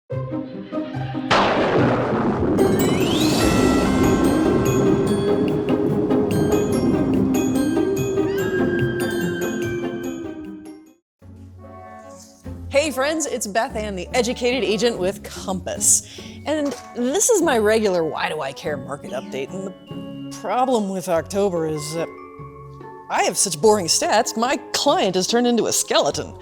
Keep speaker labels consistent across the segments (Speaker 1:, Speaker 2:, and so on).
Speaker 1: Hey friends, it's Beth Ann, the educated agent with Compass. And this is my regular Why Do I Care market update. And the problem with October is that I have such boring stats, my client has turned into a skeleton.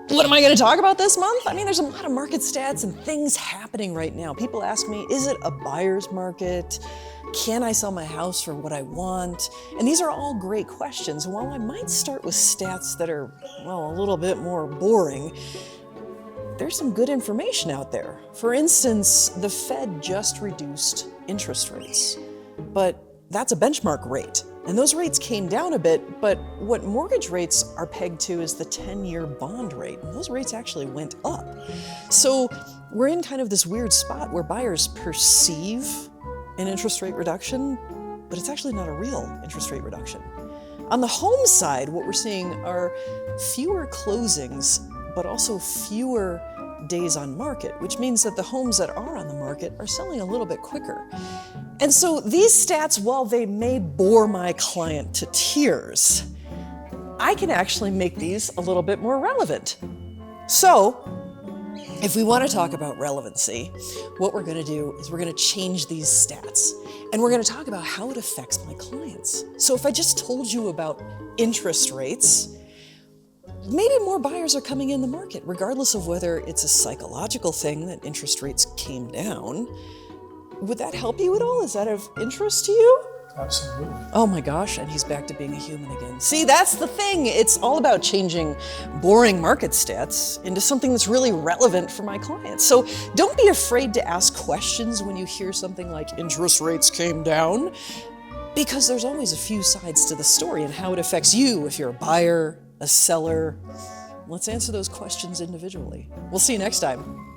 Speaker 1: What am I going to talk about this month? I mean, there's a lot of market stats and things happening right now. People ask me, is it a buyer's market? Can I sell my house for what I want? And these are all great questions. While I might start with stats that are, well, a little bit more boring, there's some good information out there. For instance, the Fed just reduced interest rates, but that's a benchmark rate. And those rates came down a bit, but what mortgage rates are pegged to is the 10-year bond rate. And those rates actually went up. So we're in kind of this weird spot where buyers perceive an interest rate reduction, but it's actually not a real interest rate reduction. On the home side, what we're seeing are fewer closings, but also fewer days on market, which means that the homes that are on the market are selling a little bit quicker. And so these stats, while they may bore my client to tears, I can actually make these a little bit more relevant. So, if we want to talk about relevancy, what we're going to do is we're going to change these stats and we're going to talk about how it affects my clients. So if I just told you about interest rates, maybe more buyers are coming in the market, regardless of whether it's a psychological thing that interest rates came down. Would that help you at all? Is that of interest to you?
Speaker 2: Absolutely.
Speaker 1: Oh my gosh, and he's back to being a human again. See, that's the thing. It's all about changing boring market stats into something that's really relevant for my clients. So don't be afraid to ask questions when you hear something like interest rates came down, because there's always a few sides to the story and how it affects you if you're a buyer, a seller. Let's answer those questions individually. We'll see you next time.